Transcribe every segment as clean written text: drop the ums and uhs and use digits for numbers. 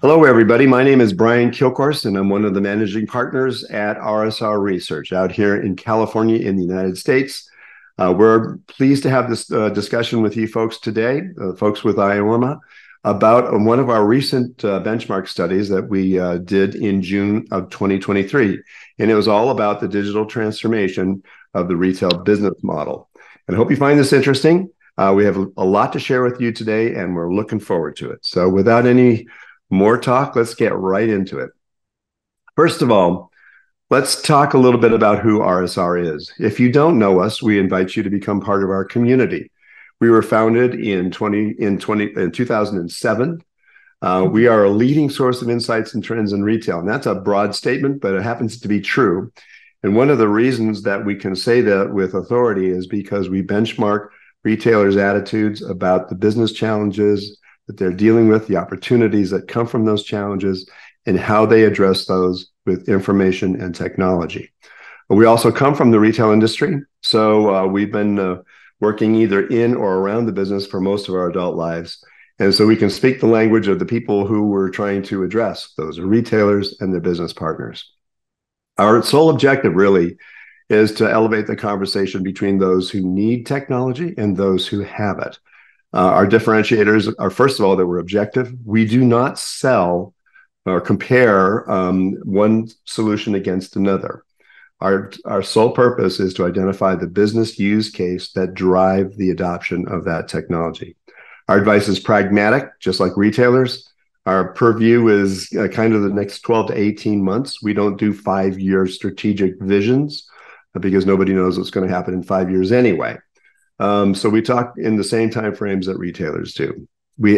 Hello, everybody. My name is Brian Kilcourse, and I'm one of the managing partners at RSR Research out here in California in the United States. We're pleased to have this discussion with you folks today, folks with IORMA, about one of our recent benchmark studies that we did in June of 2023. And it was all about the digital transformation of the retail business model. And I hope you find this interesting. We have a lot to share with you today, and we're looking forward to it. So without any more talk, let's get right into it. First of all, let's talk a little bit about who RSR is. If you don't know us, we invite you to become part of our community. We were founded in 2007. We are a leading source of insights and trends in retail. And that's a broad statement, but it happens to be true. And one of the reasons that we can say that with authority is because we benchmark retailers' attitudes about the business challenges that they're dealing with, the opportunities that come from those challenges, and how they address those with information and technology. We also come from the retail industry, so we've been working either in or around the business for most of our adult lives. And so we can speak the language of the people who we're trying to address. Those are retailers and their business partners. Our sole objective really is to elevate the conversation between those who need technology and those who have it. Our differentiators are, first of all, that we're objective. We do not sell or compare one solution against another. Our sole purpose is to identify the business use case that drive the adoption of that technology. Our advice is pragmatic, just like retailers. Our purview is kind of the next 12 to 18 months. We don't do 5-year strategic visions because nobody knows what's going to happen in 5 years anyway. So we talk in the same time frames that retailers do.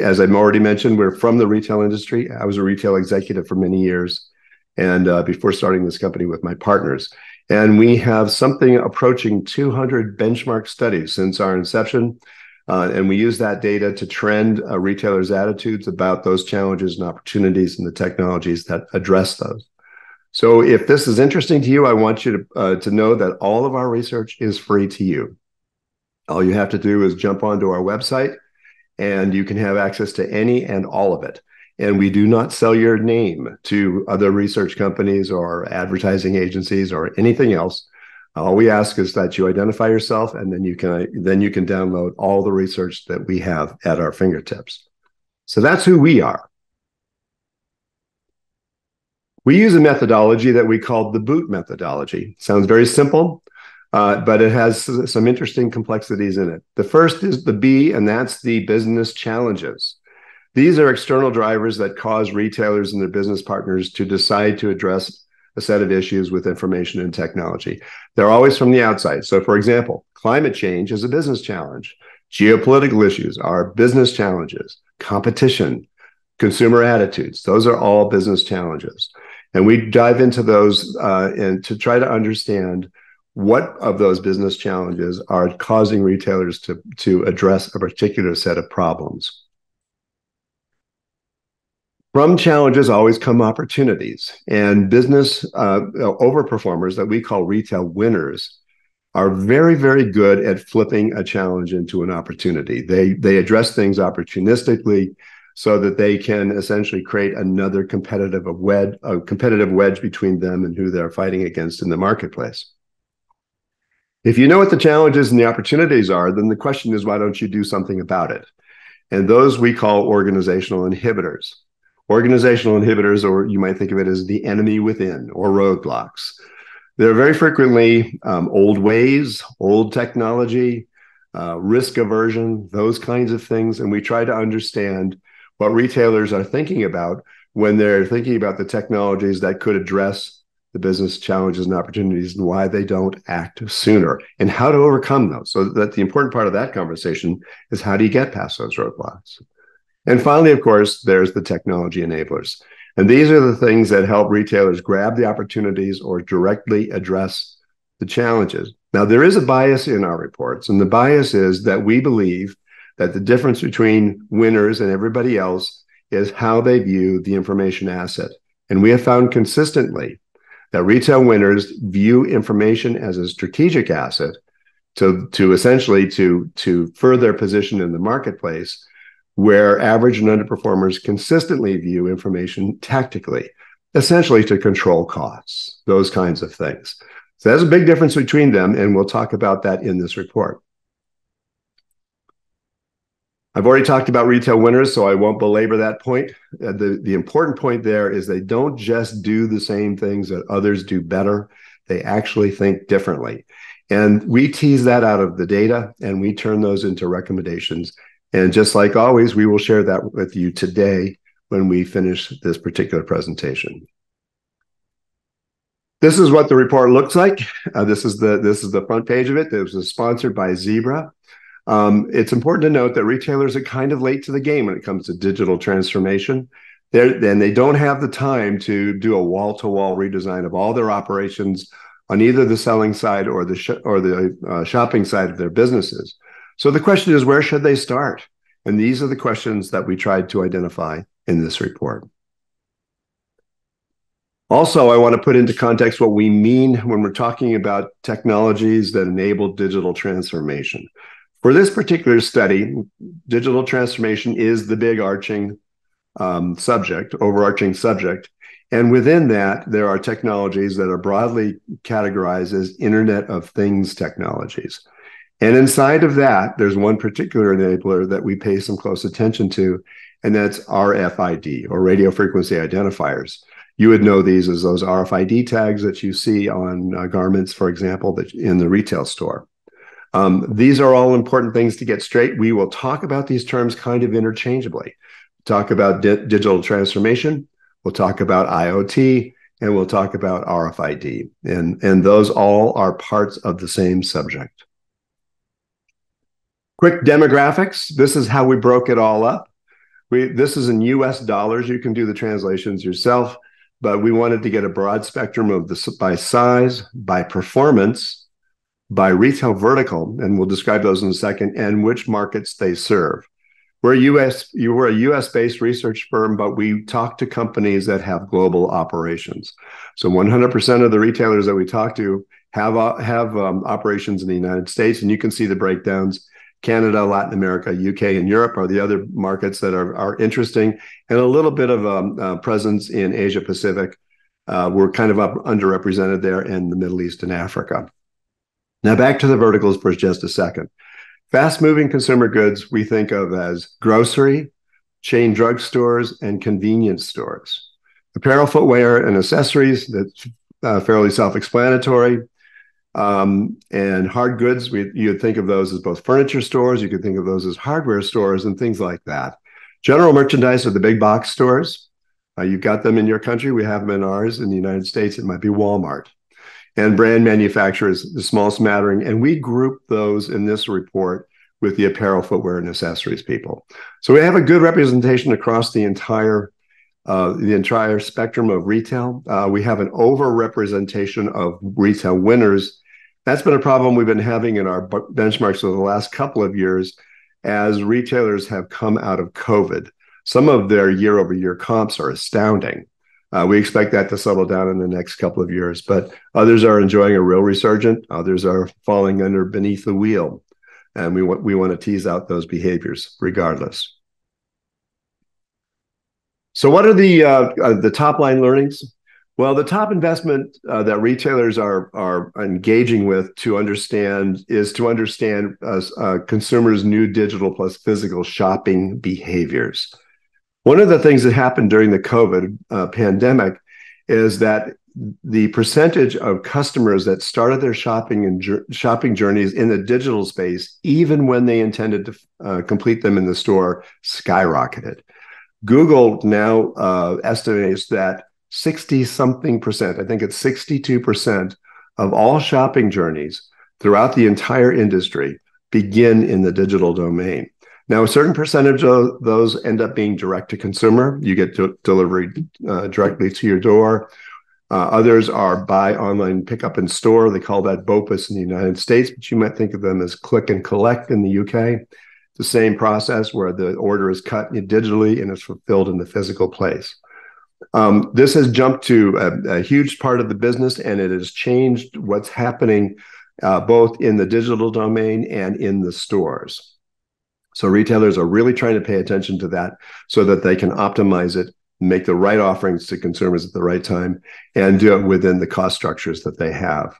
As I've already mentioned, we're from the retail industry. I was a retail executive for many years, and before starting this company with my partners. And we have something approaching 200 benchmark studies since our inception. And we use that data to trend retailers' attitudes about those challenges and opportunities and the technologies that address those. So if this is interesting to you, I want you to know that all of our research is free to you. All you have to do is jump onto our website, and you can have access to any and all of it. And we do not sell your name to other research companies or advertising agencies or anything else. All we ask is that you identify yourself, and then you can download all the research that we have at our fingertips. So that's who we are. We use a methodology that we call the BOOT methodology. Sounds very simple, but it has some interesting complexities in it. The first is the B, and that's the business challenges. These are external drivers that cause retailers and their business partners to decide to address a set of issues with information and technology. They're always from the outside. So, for example, climate change is a business challenge. Geopolitical issues are business challenges. Competition, consumer attitudes, those are all business challenges. And we dive into those and to try to understand what of those business challenges are causing retailers to address a particular set of problems. From challenges always come opportunities, and business overperformers that we call retail winners are very, very good at flipping a challenge into an opportunity. They address things opportunistically so that they can essentially create another competitive wedge between them and who they're fighting against in the marketplace. If you know what the challenges and the opportunities are, then the question is, why don't you do something about it? And those we call organizational inhibitors. Organizational inhibitors, or you might think of it as the enemy within, or roadblocks. They're very frequently old ways, old technology, risk aversion, those kinds of things. And we try to understand what retailers are thinking about when they're thinking about the technologies that could address the business challenges and opportunities, and why they don't act sooner, and how to overcome those. So that the important part of that conversation is, how do you get past those roadblocks? And finally, of course, there's the technology enablers. And these are the things that help retailers grab the opportunities or directly address the challenges. Now, there is a bias in our reports, and the bias is that we believe that the difference between winners and everybody else is how they view the information asset. And we have found consistently that retail winners view information as a strategic asset to essentially to further position in the marketplace, where average and underperformers consistently view information tactically, essentially to control costs, those kinds of things. So there's a big difference between them, and we'll talk about that in this report. I've already talked about retail winners, so I won't belabor that point. The important point there is they don't just do the same things that others do better. They actually think differently. And we tease that out of the data, and we turn those into recommendations. And just like always, we will share that with you today when we finish this particular presentation. This is what the report looks like. This is the front page of it. It was sponsored by Zebra. It's important to note that retailers are kind of late to the game when it comes to digital transformation. They don't have the time to do a wall-to-wall redesign of all their operations on either the selling side or the shopping side of their businesses. So the question is, where should they start? And these are the questions that we tried to identify in this report. Also, I want to put into context what we mean when we're talking about technologies that enable digital transformation. For this particular study, digital transformation is the big overarching subject. And within that, there are technologies that are broadly categorized as Internet of Things technologies. And inside of that, there's one particular enabler that we pay some close attention to, and that's RFID, or radio frequency identifiers. You would know these as those RFID tags that you see on garments, for example, that in the retail store. These are all important things to get straight. We will talk about these terms kind of interchangeably. Talk about digital transformation, we'll talk about IoT, and we'll talk about RFID. And those all are parts of the same subject. Quick demographics. This is how we broke it all up. This is in US dollars. You can do the translations yourself, but we wanted to get a broad spectrum of by size, by performance, by retail vertical, and we'll describe those in a second, and which markets they serve. We're a US-based research firm, but we talk to companies that have global operations. So 100% of the retailers that we talk to have operations in the United States, and you can see the breakdowns. Canada, Latin America, UK, and Europe are the other markets that are interesting, and a little bit of a presence in Asia Pacific. We're kind of underrepresented there in the Middle East and Africa. Now back to the verticals for just a second. Fast-moving consumer goods we think of as grocery, chain drugstores, and convenience stores. Apparel, footwear, and accessories, that's fairly self-explanatory. And hard goods, you'd think of those as both furniture stores, you could think of those as hardware stores and things like that. General merchandise are the big box stores. You've got them in your country, we have them in ours. In the United States, it might be Walmart. And brand manufacturers, the small smattering, and we group those in this report with the apparel, footwear, and accessories people. So we have a good representation across the entire spectrum of retail. We have an overrepresentation of retail winners. That's been a problem we've been having in our benchmarks over the last couple of years as retailers have come out of COVID. Some of their year-over-year comps are astounding. We expect that to settle down in the next couple of years, but others are enjoying a real resurgence. Others are falling beneath the wheel, and we want to tease out those behaviors regardless. So what are the top line learnings? Well, the top investment that retailers are engaging with to understand consumers' new digital plus physical shopping behaviors. One of the things that happened during the COVID pandemic is that the percentage of customers that started their shopping journeys in the digital space, even when they intended to complete them in the store, skyrocketed. Google now estimates that 60-something%, I think it's 62% of all shopping journeys throughout the entire industry begin in the digital domain. Now, a certain percentage of those end up being direct to consumer. You get delivery directly to your door. Others are buy online, pick up in store. They call that BOPUS in the United States, but you might think of them as click and collect in the UK. The same process where the order is cut digitally and is fulfilled in the physical place. This has jumped to a huge part of the business, and it has changed what's happening both in the digital domain and in the stores. So retailers are really trying to pay attention to that so that they can optimize it, make the right offerings to consumers at the right time, and do it within the cost structures that they have.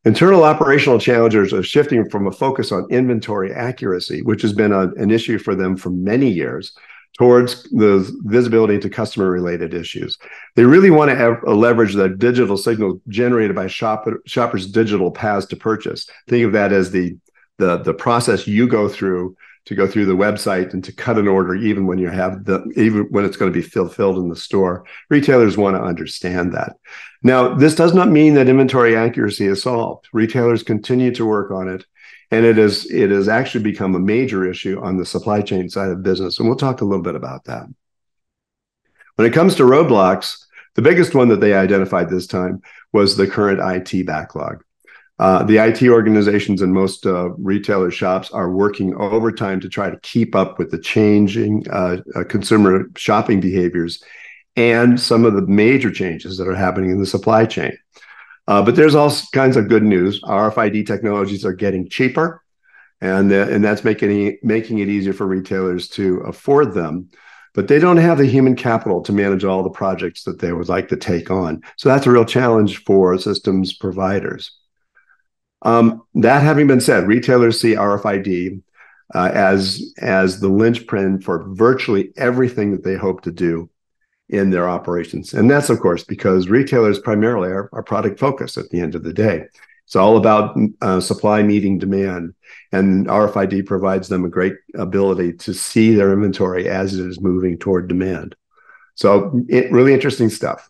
Internal operational challenges are shifting from a focus on inventory accuracy, which has been an issue for them for many years, towards the visibility to customer-related issues. They really want to leverage the digital signal generated by shoppers' digital paths to purchase. Think of that as the process you go through to go through the website and to cut an order, even when even when it's going to be fulfilled in the store. Retailers want to understand that. Now, this does not mean that inventory accuracy is solved. Retailers continue to work on it, and it has actually become a major issue on the supply chain side of business. And we'll talk a little bit about that. When it comes to roadblocks, the biggest one that they identified this time was the current IT backlog. The IT organizations in most retailer shops are working overtime to try to keep up with the changing consumer shopping behaviors and some of the major changes that are happening in the supply chain. But there's all kinds of good news. RFID technologies are getting cheaper, and that's making it easier for retailers to afford them. But they don't have the human capital to manage all the projects that they would like to take on. So that's a real challenge for systems providers. That having been said, retailers see RFID as the linchpin for virtually everything that they hope to do in their operations. And that's, of course, because retailers primarily are product focused at the end of the day. It's all about supply meeting demand, and RFID provides them a great ability to see their inventory as it is moving toward demand. So really interesting stuff.